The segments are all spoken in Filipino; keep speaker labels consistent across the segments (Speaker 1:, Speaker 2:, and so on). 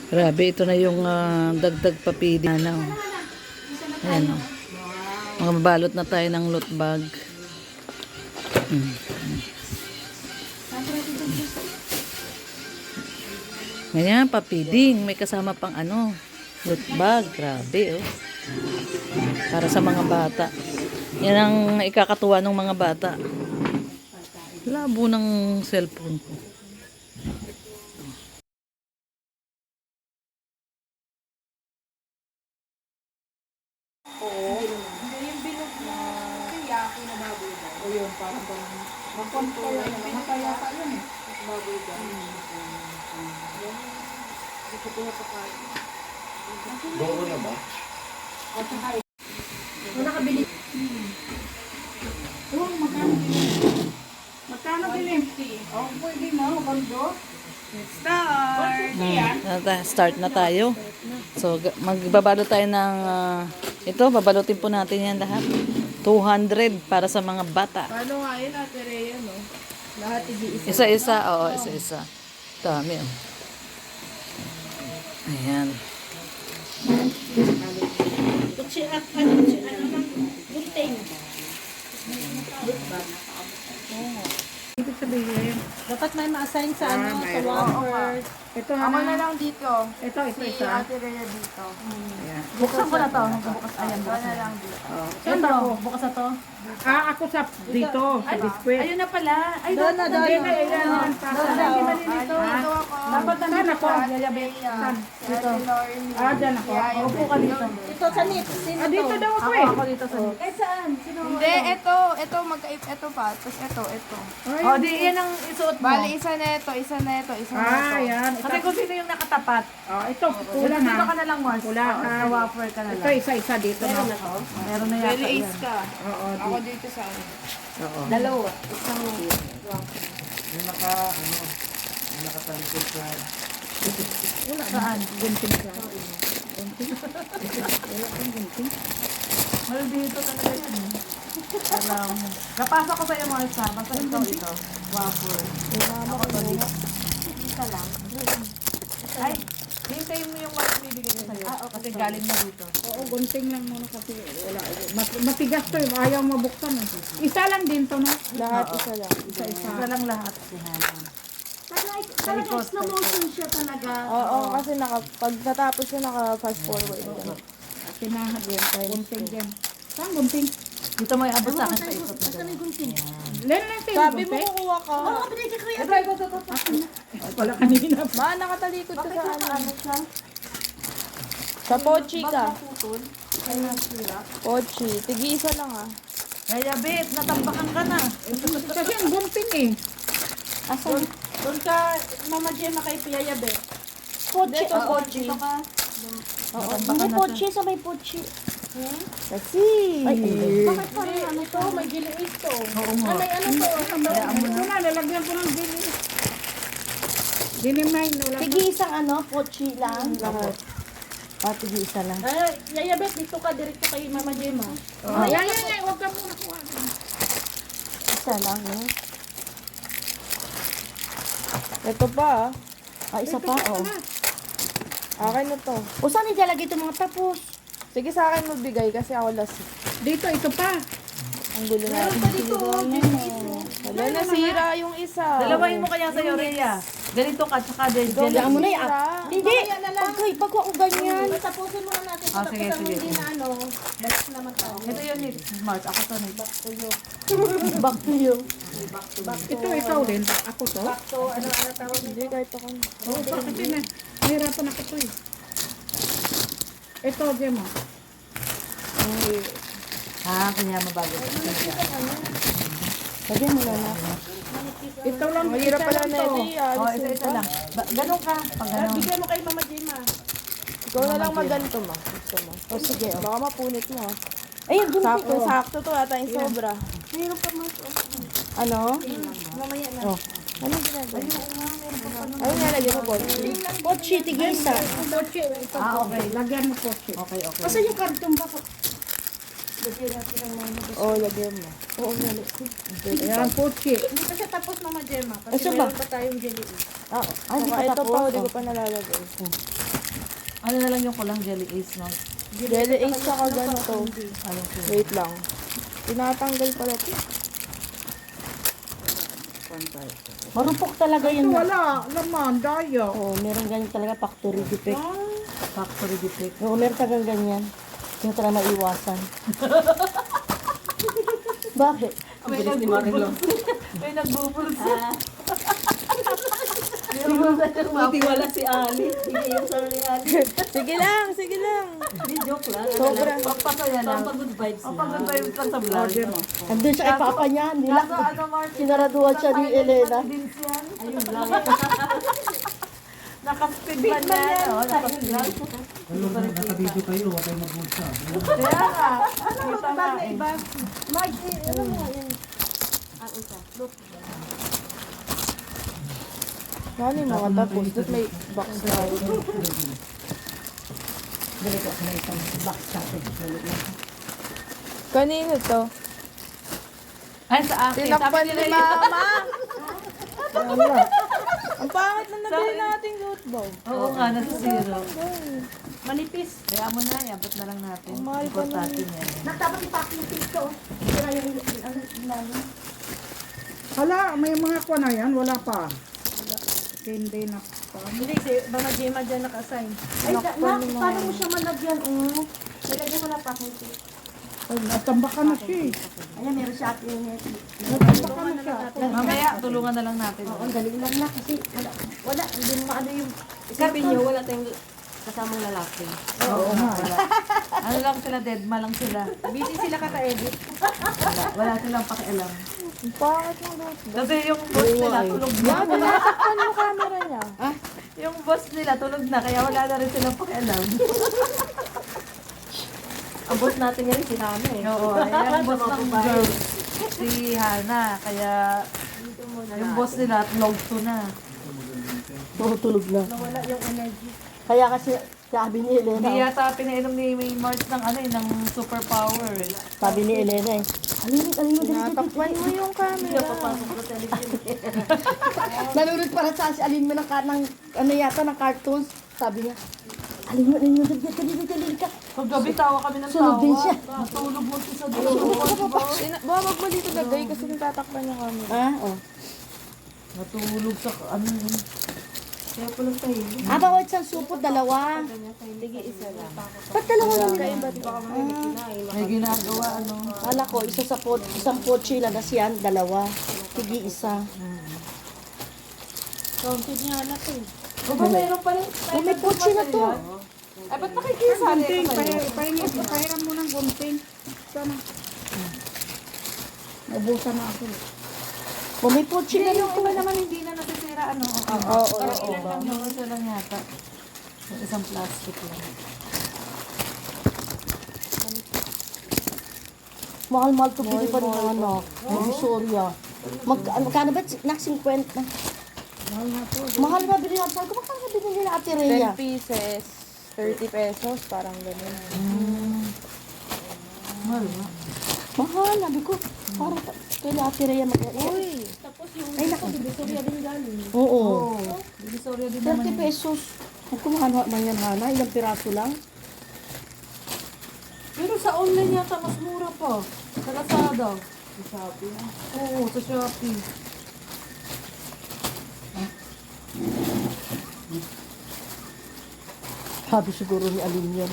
Speaker 1: Grabe, ito na yung dagdag papidi na. Ayan o. Mga mabalot na tayo ng loot bag. Ngayon, papiding. May kasama pang loot bag. Grabe, oh. Para sa mga bata. Yan ang ikakatuwa ng mga bata. Labo ng cellphone ko.
Speaker 2: Yung bilog na kayaki na baboy ba? O yun, parang makontrol na namataya pa yun eh. Baboy ba? Hindi ko pinapakain.
Speaker 3: Gongo na ba?
Speaker 2: O, tsaka wala ka bili. Oh, magkano bili? Magkano bili? Oh, pwede na, magando.
Speaker 1: Start na tayo. So, magbabalot tayo ng ito, babalutin po natin yan lahat. 200 para sa mga bata.
Speaker 2: Paano nga yun, Ate Rhea, no? Lahat i-isa.
Speaker 1: Isa-isa, oo, isa-isa. Dami, oh. Ayan.
Speaker 2: Kutsi at ano naman, gunting. Ibig sabihin,
Speaker 4: Dapat may ma-assign sa sa wafer.
Speaker 2: ito
Speaker 5: Ako na lang dito.
Speaker 2: Ito
Speaker 5: Si
Speaker 2: isa.
Speaker 5: Ate Rhea dito.
Speaker 4: Buksan ko na to. Bukas, ayan,
Speaker 5: Ako
Speaker 4: bukas
Speaker 5: na
Speaker 4: na.
Speaker 5: lang dito.
Speaker 2: Saan
Speaker 4: Ito,
Speaker 2: ako?
Speaker 4: bukas na to.
Speaker 2: Ako sa dito, sa display.
Speaker 4: Ayun na pala. Ay,
Speaker 2: Doon na,
Speaker 4: doon.
Speaker 2: ayan, ayan.
Speaker 4: Lagi mali dito.
Speaker 5: Dito ako.
Speaker 4: Dapat
Speaker 2: Saan
Speaker 4: nandito
Speaker 2: ako?
Speaker 4: ka. Yayabit.
Speaker 2: Saan?
Speaker 4: Dito.
Speaker 2: Dyan ako.
Speaker 4: Upo ka dito. Ito, sa nip. Sino to?
Speaker 2: Dito daw ako
Speaker 4: Ako,
Speaker 2: eh.
Speaker 4: ako dito sa nip. Eh, saan? Sino?
Speaker 5: Hindi, ito magkaip, ito pa. Tapos ito.
Speaker 4: O, di yan ang isuot mo.
Speaker 5: Bali, isa na ito.
Speaker 2: Ayan.
Speaker 4: Kasi kung sino yung nakatapat.
Speaker 2: Ito, kulang
Speaker 4: Dito ka
Speaker 2: ha.
Speaker 4: na lang once.
Speaker 2: Kulang
Speaker 4: Sa
Speaker 2: ha.
Speaker 4: wafer ka na
Speaker 2: Ito,
Speaker 4: lang.
Speaker 2: isa-isa dito.
Speaker 4: Meron na to. Meron na yata
Speaker 5: Bali,
Speaker 4: yan.
Speaker 5: ace ka.
Speaker 2: Oo,
Speaker 5: Ako dito sa ano.
Speaker 4: Dalawa. Saan?
Speaker 2: gunting ka.
Speaker 4: Well, dito talaga yun. Alam mo. Napasa ko sa'yo mga isa. Basta ito. Wafer. Ako to dito. Isa lang. Ay, hintayin mo yung mga bibigay ko sa'yo. Kasi galing na dito.
Speaker 2: Oo, gunting lang muna kasi wala. Matigas to eh. Ayaw mabuksan eh. Isa lang din to, no?
Speaker 5: Lahat isa lang.
Speaker 2: Isa-isa.
Speaker 4: Isa lang lahat.
Speaker 6: Talaga slow motion siya talaga.
Speaker 5: Oo, kasi pag natapos siya, naka-fast forward.
Speaker 2: Tinahan din. Gunting din. Saan gunting?
Speaker 4: Dito mo iabot sa akin sa ikot na
Speaker 6: Saan yung gunting?
Speaker 2: Len lang tayo
Speaker 5: Sabi mo
Speaker 2: gunting.
Speaker 5: kukuha ka.
Speaker 6: Oo, pinay ka kuya.
Speaker 2: Wala kanina.
Speaker 5: Ma, nakatalikod ka sa ano. Sa pochi ka. Pochi. Tigi-isa lang ah.
Speaker 4: Kaya bit, natambakan ka na.
Speaker 2: Kasi ang gunting eh.
Speaker 5: Asan?
Speaker 6: Doon ka, Mama Gemma kay Piyayabe.
Speaker 5: Pochi. Dito, pochi.
Speaker 6: Oo, hindi pochi sa may pochi.
Speaker 5: Kasi.
Speaker 6: Bakit parang ano to? May giliis to.
Speaker 4: Oo nga.
Speaker 6: May ano to?
Speaker 2: Ito na, lalagyan ko ng dilim. Dilim na yun. Wala.
Speaker 6: Tigi-isang ano, pochi lang.
Speaker 5: Lahat. Tigi-isa lang.
Speaker 6: Yayabet, dito ka direkto kay Mama Gemma.
Speaker 2: Yan. Huwag ka muna kuha.
Speaker 5: Isa lang eh. Ito pa ah. Isa pa oh. Akin na to.
Speaker 6: O saan ilalagay itong mga tapos?
Speaker 5: Sige sa akin magbigay kasi ako last.
Speaker 2: Dito, ito pa.
Speaker 5: Ang gulo natin. Wala, nasira yung isa.
Speaker 4: Dalawahin mo kaya sa'yo, Rhea. Ganito ka, tsaka din.
Speaker 6: Kailangan mo na yan.
Speaker 5: Nasira.
Speaker 6: Hindi, pag ako ganyan. Tapusin muna natin.
Speaker 4: Ah, sige,
Speaker 6: Tapos ang
Speaker 4: sige.
Speaker 6: hindi na ano, balik naman tayo.
Speaker 4: Ito yun, Smart. Ako to, Nate.
Speaker 5: Back to you.
Speaker 2: Ito, ikaw din. Ako to.
Speaker 6: So, ano tawag
Speaker 5: Hindi, kahit ako.
Speaker 2: Oo, kasi na. Nahirapan ako to eh. Ito, Gemma.
Speaker 4: Kanya mabago.
Speaker 5: Lagyan mo na na.
Speaker 2: Ito lang.
Speaker 5: Mahirap
Speaker 2: isa
Speaker 5: pala
Speaker 2: lang
Speaker 5: na
Speaker 2: to.
Speaker 5: ito.
Speaker 4: Oh, isa lang. Ganun ka. Pag ganun.
Speaker 6: Bigyan mo kay Mama Gemma.
Speaker 5: Ikaw na lang maganto ma. Gusto mo. O sige, baka mapunit mo.
Speaker 6: Ayun, dun
Speaker 5: Sakto, sakto to ata yung sobra.
Speaker 6: mayroon pa mas.
Speaker 5: Ano?
Speaker 6: Mamaya na.
Speaker 5: Oh. Ano ginagawa? Ayun nga, lagyan mo po.
Speaker 6: Pochi, tigisa.
Speaker 2: Poche, ito.
Speaker 4: Okay.
Speaker 2: Lagyan mo poche.
Speaker 4: Okay.
Speaker 6: Kasi yung karton ba?
Speaker 5: Oo, lagyan mo. Oo, lalo.
Speaker 2: Ayan, pochi.
Speaker 6: Hindi pa siya tapos, Mama Gemma.
Speaker 1: Ay,
Speaker 6: Kasi
Speaker 1: siya ba?
Speaker 6: meron pa tayong jelly.
Speaker 1: Ah, ay, di
Speaker 5: Saka
Speaker 1: pa
Speaker 5: ito
Speaker 1: tapos.
Speaker 5: pa, hindi
Speaker 1: Oh.
Speaker 5: ko pa nalalagay.
Speaker 4: Ano na lang yung kulang jelly ace, no?
Speaker 5: Jelly ace saka ganito.
Speaker 4: Ayun ko.
Speaker 5: Wait lang. Tinatanggal pala ito.
Speaker 1: Marupok talaga
Speaker 2: Ito
Speaker 1: yun.
Speaker 2: wala, laman, daya.
Speaker 1: Oo, meron ganyan talaga factory defect.
Speaker 4: Factory defect.
Speaker 1: Oo, meron talagang ganyan. Hindi mo talaga maiwasan. Bakit?
Speaker 4: May nagbubulong. May nagbubulong siya. Buti wala si Ali. Hindi yung sa ni Ali.
Speaker 5: Sige lang, sige lang.
Speaker 4: Hindi, joke lang.
Speaker 5: Sobra.
Speaker 4: Pagpasaya lang. Pag-good vibes lang. Pag-good vibes lang sa vlog.
Speaker 1: Andun siya kay papa niya. Nila.
Speaker 4: Kaso ano, Martin?
Speaker 1: Sinaraduhan siya ni Elena.
Speaker 4: Ayun lang. Nakaspid man yan. Oh, nakaspid lang.
Speaker 3: Nakabidyo kayo, huwag kayo magbulsa.
Speaker 4: Kaya nga. Kita nga eh.
Speaker 5: Ano yung mga tapos? Doon may box tayo. Kanino to?
Speaker 4: Ay, sa akin.
Speaker 5: Tinakpan
Speaker 4: Sabi
Speaker 5: ni
Speaker 4: nila
Speaker 5: Mama! Wala. Ang pangit na nabili nating goat bag.
Speaker 4: Oo nga, nasa zero.
Speaker 6: Manipis.
Speaker 4: Kaya mo na, iabot na lang natin.
Speaker 5: Ang mahal pa
Speaker 4: Importante yan.
Speaker 6: Dapat ipacking tape to. Sira yung ilalim.
Speaker 2: Hala, may mga kwa na yan, wala pa. Hindi na pa.
Speaker 6: Hindi, si Mama Gemma dyan naka-assign. Ay, paano mo siya malagyan? Nilagyan ko na packing tape.
Speaker 2: Ay, natamba ka na siya eh.
Speaker 6: Ayan, meron siya at yung
Speaker 2: Natamba ka na siya.
Speaker 4: Mamaya, tulungan na lang natin.
Speaker 6: ang galing lang na kasi wala, hindi mo maano yung isipin nyo, wala tayong kasamang lalaki.
Speaker 2: Oo nga.
Speaker 4: Ano lang sila, deadma lang sila.
Speaker 6: Busy sila kaka-edit.
Speaker 4: Wala silang pakialam.
Speaker 5: Ang pangit ng goat bag.
Speaker 4: Kasi yung boss nila, tulog na.
Speaker 5: Yan, tinatakpan yung camera niya.
Speaker 4: Yung boss nila, tulog na. Kaya wala na rin silang pakialam.
Speaker 6: Ang boss natin yan, si Hana eh.
Speaker 4: Oo, yung boss ng girl. Si Hana. Kaya yung boss nila, log to na.
Speaker 1: Tutulog na.
Speaker 6: Nawala yung energy.
Speaker 1: Kaya kasi sabi ni
Speaker 4: Hindi
Speaker 1: Elena.
Speaker 4: yata pinainom ni Mars ng ano eh, ng superpower.
Speaker 1: Sabi ni Elena eh. Alimit, alimit,
Speaker 5: Tinatakpan mo yung camera.
Speaker 1: Nalulod para sa si Alin mo ng, ano yata, ng cartoons. Sabi niya, Alin mo, dali ka.
Speaker 4: Paggabi tawa kami ng
Speaker 1: Sunod
Speaker 4: tawa.
Speaker 1: din siya.
Speaker 4: Natulog mo sa dulo.
Speaker 5: Bawag mo dito lagay kasi natatakpan yung camera.
Speaker 1: Ah, oh.
Speaker 4: Natulog sa ano.
Speaker 6: Kaya po lang tayo.
Speaker 1: Bawat isang supot, dalawa.
Speaker 6: Sige, isa lang.
Speaker 1: Ba't dalawa lang?
Speaker 4: May ginagawa ano.
Speaker 1: Kala ko, isa sa isang pochi lang na siyan, dalawa. Sige, isa.
Speaker 6: Counted niya na to.
Speaker 4: O ba mayroon pa rin?
Speaker 1: Oh, may pochi na to.
Speaker 4: Ay, ba't nakikisali
Speaker 2: Gunting,
Speaker 4: ko sa'yo?
Speaker 2: pahiram mo ng gunting. Sana. Naubusan na ako.
Speaker 1: Oh, may pochi na
Speaker 4: Hindi,
Speaker 1: rin
Speaker 4: yung
Speaker 1: to.
Speaker 4: iba naman hindi na nasisira ano.
Speaker 5: Oo,
Speaker 4: Parang
Speaker 5: oo,
Speaker 4: ilan lang yung isa lang yata. Yung isang plastic lang.
Speaker 1: Mahal-mahal to pili pa rin ano. Divisoria. Magkano ba? Nak 50. Mahal na bilhin natin. Sabi ko, magkano na bilhin nila Ate Rhea?
Speaker 5: 10 pieces. 30 pesos, parang ganun.
Speaker 4: Mahal nga.
Speaker 1: Mahal, sabi ko. Parang kaya Ate Rhea
Speaker 5: Uy!
Speaker 6: Tapos yung ay naku, divisoria din galing.
Speaker 1: Oo.
Speaker 4: Oo. Divisoria din naman.
Speaker 1: 30 pesos. Kung kumahan man yan, Hana, ilang piraso lang.
Speaker 4: Pero sa online yata mas mura pa. Sa Lazada. Sa Shopee? Oo, sa Shopee.
Speaker 1: Sabi siguro ni Alin yan.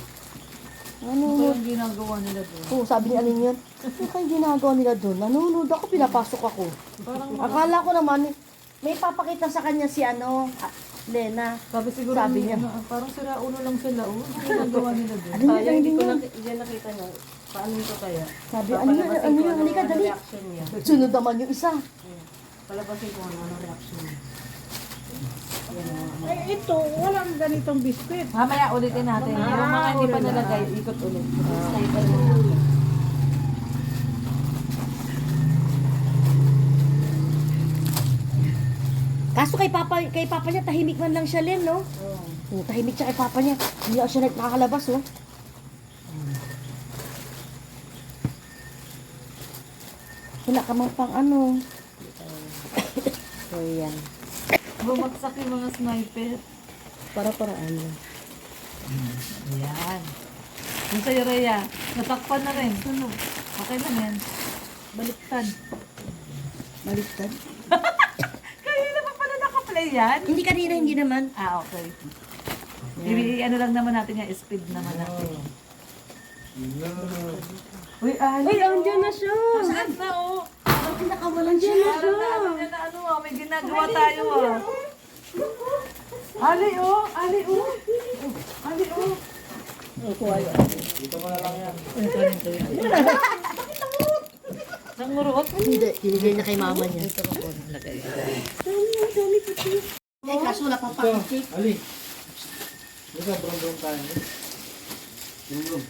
Speaker 1: Ano?
Speaker 4: Ito yung ginagawa nila doon.
Speaker 1: Oo, sabi ni Alin yan. Ano kayong ginagawa nila doon? Nanonood ako, pinapasok ako.
Speaker 4: Parang
Speaker 1: Akala ko naman, may papakita sa kanya si ano, Lena.
Speaker 4: sabi siguro
Speaker 1: Sabi niya.
Speaker 4: parang sira ulo lang sila. Oh, ano ginagawa nila doon?
Speaker 1: Ano yun, hindi yun?
Speaker 6: Diyan nakita niya. Paano ito kaya?
Speaker 1: Sabi, ano yun, halika, dali.
Speaker 6: Reaction niya.
Speaker 1: Sunod naman yung isa.
Speaker 6: Palabasin ko ano reaction niya.
Speaker 2: Eh, ito, walang ganitong biskwit.
Speaker 4: Mamaya ulitin natin. Yung mga hindi pa nalagay, ikot ulit.
Speaker 1: Kaso kay papa niya, tahimik man lang siya, Len, no? Oo. Tahimik siya kay papa niya. Hindi ako siya nakakalabas, oh.
Speaker 6: Wala ka mang pang ano. So, yan.
Speaker 4: Bumagsak yung mga sniper.
Speaker 6: Para-paraan lang.
Speaker 4: Ayan. Yung sa'yo, Rhea, natakpan na rin. Okay lang yan. Baliktad.
Speaker 6: Baliktad.
Speaker 4: Kanina pa pala nakaplay yan?
Speaker 6: Hindi kanina, hindi naman.
Speaker 4: Ah, okay. Ano lang naman natin yung speed naman natin. Uy, Ali.
Speaker 6: Uy, andyan na siya.
Speaker 4: Saan na, oh?
Speaker 6: Bakit nakawalan dyan na siya?
Speaker 4: Parang na ano, ah, may ginagawa tayo, ah. Ali, oh. Ali, oh. Ali, oh. Nanguruot.
Speaker 6: Hindi, tinigay niya kay mama niya. Eh, kaso wala pang pakit.
Speaker 3: Ali. Buka, brum-brum tayo. Brum-brum.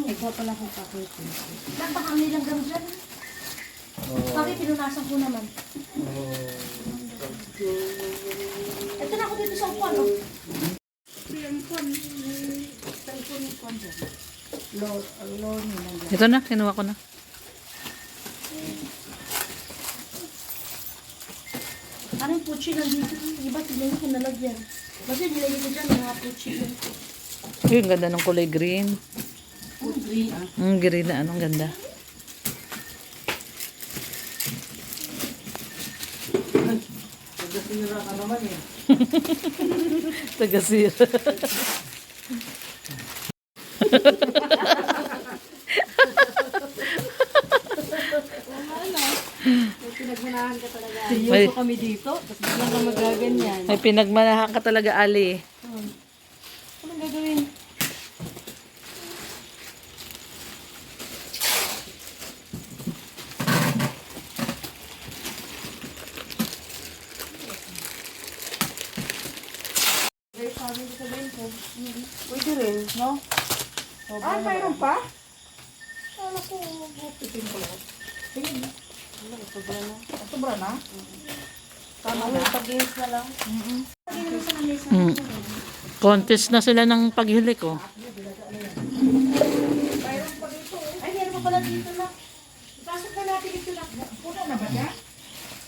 Speaker 6: Ay, kuha pala akong pakit. Lang baka ang nilang garo dyan. Bakit pinunasan ko naman? Ito na ako dito sa upuan, oh.
Speaker 1: Ito na, kinuha ko na.
Speaker 6: Ano yung puchi nandito? Iba, tignan ko nalagyan. Kasi nilagay ko dyan, mga puchi yun.
Speaker 1: Uy, ang ganda ng kulay green.
Speaker 6: Green, ah.
Speaker 1: Green na, anong ganda.
Speaker 3: Nagkasinira ka naman eh.
Speaker 1: Tagasira. May,
Speaker 6: Kami dito, tapos biglang ka magaganyan.
Speaker 1: may pinagmalahan ka talaga, Ali.
Speaker 6: Anong gagawin? Pwede rin, no?
Speaker 2: Ah, mayroon pa? Sobra na?
Speaker 6: Tama na. Pag-inis na lang.
Speaker 1: Mm. Contest na sila ng paghili ko.
Speaker 6: Ay, meron pa pala dito na.
Speaker 2: Ipasok na natin ito na. Puno na ba yan?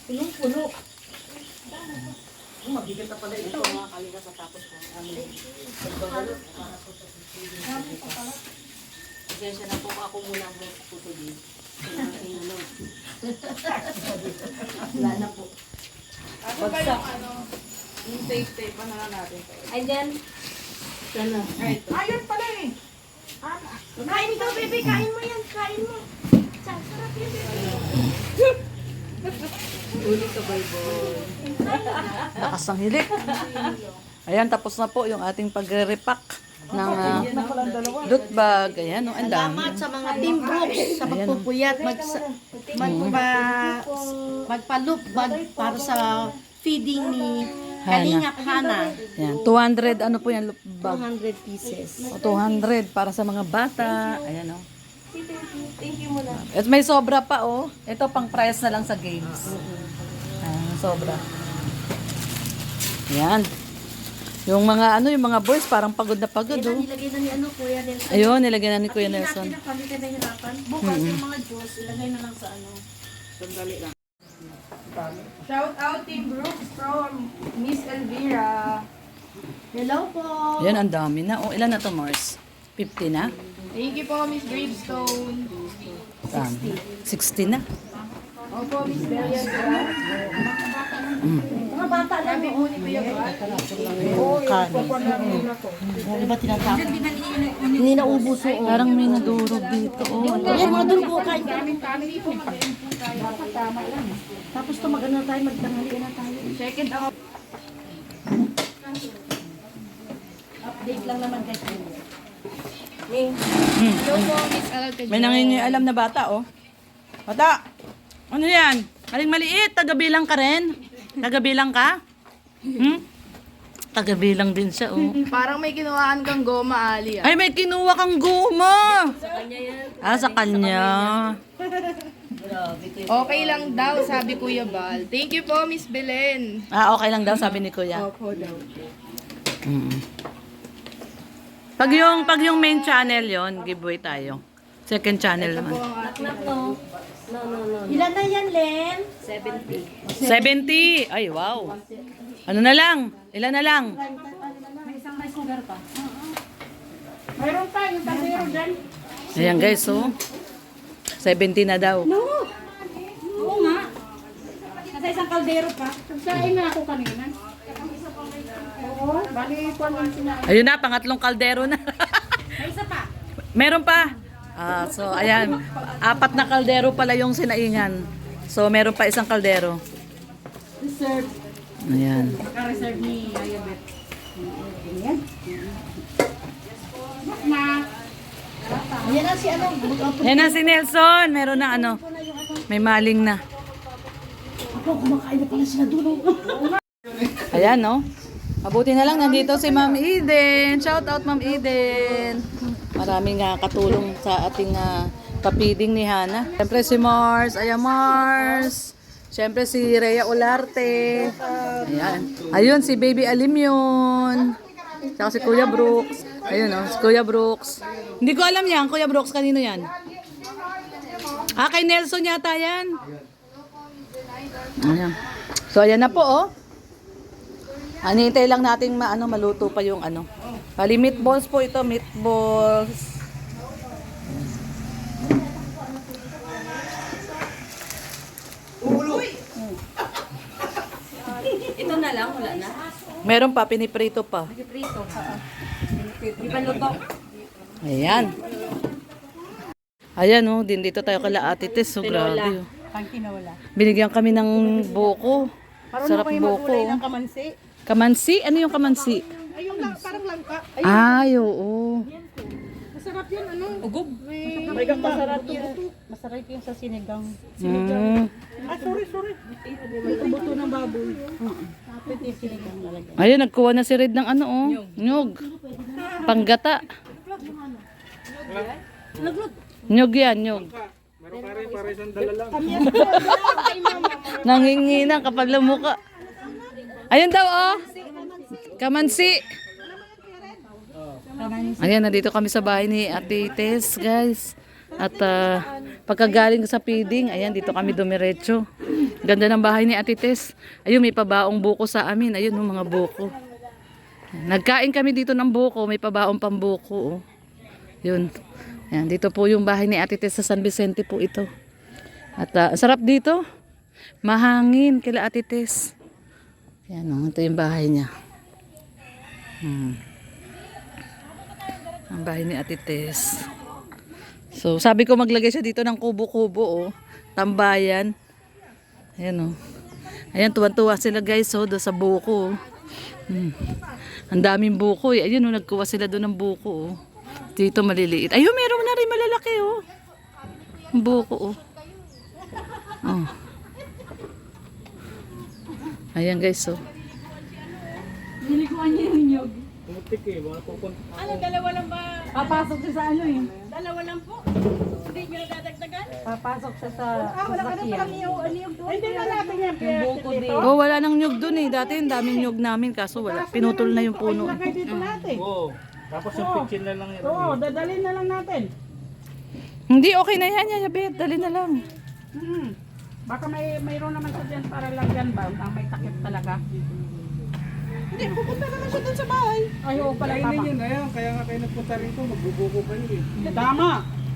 Speaker 6: Punong-puno.
Speaker 2: Mabigat na pala ito.
Speaker 6: Mga kalina sa tapos ko. Pasensya na po ako muna ang tutuli. Wala na po.
Speaker 2: Ano ba yung ano? Yung tape pa na lang natin.
Speaker 6: And then, sana.
Speaker 2: Ayun pala eh.
Speaker 6: Kain ikaw, baby. Kain mo yan. Kain mo. Sarap yun, baby.
Speaker 1: Lakas ng hilik. Ayan, tapos na po yung ating pagre-repack ng loot bag. Ayan, oh, ang dami.
Speaker 6: Salamat sa mga Team Brooks sa pagpupuyat. Magpa-loop bag para sa feeding ni Kalingap Hana.
Speaker 1: Ayan, 200, ano po yan, loot bag?
Speaker 6: 200 pieces.
Speaker 1: O, 200 para sa mga bata. Ayan, oh.
Speaker 6: Thank you muna.
Speaker 1: At may sobra pa, oh. Ito pang price na lang sa games. Ayan, sobra. Ayan. Yung mga ano, yung mga boys parang pagod na pagod, oh.
Speaker 6: Nilagay na ni ano, Kuya Nelson.
Speaker 1: Ayun, nilagyan na ni Kuya Nelson.
Speaker 6: Natin na kami kayo nahirapan. Bukas yung mga juice, ilagay na lang sa ano.
Speaker 2: Shout out Team Brooks from Miss Elvira.
Speaker 6: Hello po.
Speaker 1: Ayan, ang dami na. Oh, ilan na to, Mars? 50 na?
Speaker 2: Thank you po, Miss Gravestone.
Speaker 1: Dami. 60 na.
Speaker 2: Opo, Miss Belia.
Speaker 6: Mga bata lang
Speaker 2: Sabi
Speaker 6: mo.
Speaker 2: po ni Kuya Bal.
Speaker 6: Yung iba tinatapon. Hindi na ubus oh.
Speaker 1: Parang may nadurog dito, oh.
Speaker 6: Yan, mga dugo, kain ka. Tapos to mag-ano na tayo, magtanghali na tayo.
Speaker 2: Second out.
Speaker 6: Update lang naman kay Kuya.
Speaker 2: Hello po, Miss Alta.
Speaker 1: May nangingialam na bata, oh. Bata! Ano yan? Maling maliit, tagabilang ka rin? Tagabilang ka? Tagabilang din siya, oh.
Speaker 2: Parang may kinuhaan kang goma, Ali.
Speaker 1: Ay, may kinuha kang guma! Ah, sa kanya.
Speaker 2: Okay lang daw, sabi Kuya Bal. Thank you po, Miss Belen.
Speaker 1: Ah, okay lang daw, sabi ni Kuya.
Speaker 2: Opo daw.
Speaker 1: Pag yung main channel yon, giveaway tayo. Second channel naman.
Speaker 6: Ilan na yan, Len?
Speaker 1: 70. Ay, wow. Ano na lang? Ilan na lang?
Speaker 2: Mayroon pa, yung kasero dyan.
Speaker 1: Ayan guys, so 70 na daw.
Speaker 6: Oo nga. Nasa isang kaldero pa.
Speaker 2: Nagsaing nga ako kanina. Oo, bali po lang sinain.
Speaker 1: Ayun na, pangatlong kaldero na.
Speaker 6: May isa pa.
Speaker 1: Meron pa. So, ayan. 4 na kaldero pala yung sinaingan. So, meron pa isang kaldero.
Speaker 2: Reserve.
Speaker 1: Ayan.
Speaker 2: Ka-reserve ni Ayabet. Ayan. Na.
Speaker 6: Yan na si ano.
Speaker 1: Ayan na si Nelson. Meron na ano. May maling na.
Speaker 6: Kumakain na pala sila doon.
Speaker 1: Ayan, no? Mabuti na lang, nandito si Ma'am Eden. Shout out, Ma'am Eden. Maraming katulong sa ating papiding ni Hana. Siyempre si Mars. Ayan, Mars. Siyempre si Rhea Olarte. Ayan. Ayun, si Baby Alimyon. Tsaka si Kuya Brooks. Ayun, no? Si Kuya Brooks. Hindi ko alam yan. Kuya Brooks, kanino yan? Kay Nelson yata yan. Ayan. So, ayan na po, oh. Anihintay lang nating maluto pa yung ano. Bali, meatballs po ito, meatballs.
Speaker 6: Ito na lang, wala na.
Speaker 1: Meron pa, piniprito pa.
Speaker 6: Prito. Di pa luto.
Speaker 1: Ayan. Ayan, oh. Din dito tayo kala Ate Tess. So, grabe, oh.
Speaker 2: Pag kinawala.
Speaker 1: Binigyan kami ng buko. Sarap buko.
Speaker 2: Ng kamansi.
Speaker 1: Kamansi? Ano yung kamansi?
Speaker 2: Ay, yung parang langka. Ay,
Speaker 1: Ay, oo.
Speaker 2: masarap yun, ano?
Speaker 6: Ugob.
Speaker 2: May masarap yun. Masarap yun sa sinigang.
Speaker 1: Mm.
Speaker 2: Ah, sorry. May buto ng baboy. Kapit yung sinigang lalagyan.
Speaker 1: Ayun, nagkuha na si Red ng ano, oh. Nyog. Panggata. Nyog yan, nyog. Nanginginan kapag lumuka. Ayun daw, oh. Kamansi. Ayan, nandito kami sa bahay ni Ate Tess, guys. At pagkagaling sa feeding, ayan, dito kami dumiretso. Ganda ng bahay ni Ate Tess. Ayun, may pabaong buko sa amin. Ayun, oh, mga buko. Nagkain kami dito ng buko. May pabaong pambuko, oh. Yun. Ayan, dito po yung bahay ni Ate Tess sa San Vicente po ito. At sarap dito. Mahangin kila Ate Tess. Ayan, oh, ito yung bahay niya. Ang bahay ni Ate Tess. So, sabi ko maglagay siya dito ng kubo-kubo, oh. Tambayan. Ayan, oh. Ayan, tuwan-tuwa sila, guys, oh, doon sa buko, oh. Ang daming buko, eh. Ayun, oh, nagkuha sila doon ng buko, oh. Dito maliliit. Ayun, meron na rin malalaki, oh. Ang buko, oh. Oh. Ayan, guys, oh.
Speaker 2: Nilikuan niya yung nyog.
Speaker 3: Putik eh, mga pupunta.
Speaker 2: Ano, dalawa lang ba?
Speaker 4: Papasok siya sa ano eh.
Speaker 2: Dalawa lang po. Hindi nyo nadadagdagan?
Speaker 4: Papasok siya sa
Speaker 2: Wala ka na pala niyog doon. Hindi na natin yan.
Speaker 4: Yung buko dito.
Speaker 1: Oh, wala nang nyug doon, eh. Dati yung daming nyug namin, kaso wala. Pinutol na yung puno.
Speaker 2: Ilagay dito natin.
Speaker 3: Oo. Tapos yung pitchin na lang yan.
Speaker 2: Oo, dadalhin na lang natin.
Speaker 1: Hindi, okay na yan, Yayabet. Dali na lang.
Speaker 2: Baka mayroon naman sa dyan para lagyan ba? Ang may takip talaga. Hindi, pupunta naman siya dun sa bahay. Ay, oo pala,
Speaker 3: Kainin
Speaker 2: tama.
Speaker 3: nyo na yan. Kaya nga kayo nagpunta rito, magbubuko kayo eh.
Speaker 2: Tama.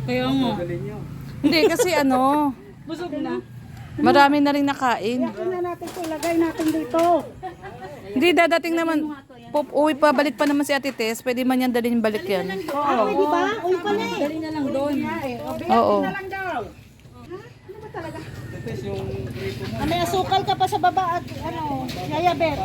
Speaker 1: Kaya nga.
Speaker 3: Galing nyo.
Speaker 1: Hindi, kasi ano,
Speaker 2: Busog na.
Speaker 1: marami na rin nakain.
Speaker 2: Yakin na natin ito. Lagay natin dito.
Speaker 1: Hindi, dadating naman. Uwi pa, balik pa naman si Ate Tess. Pwede man yan dalhin balik yan.
Speaker 2: Oo, di ba? Uy pala eh. Dali na lang doon.
Speaker 1: Oo.
Speaker 2: Na lang daw. Ano ba talaga?
Speaker 3: Ito yung prito mo.
Speaker 2: May asukal ka pa sa baba at ano, yayabet.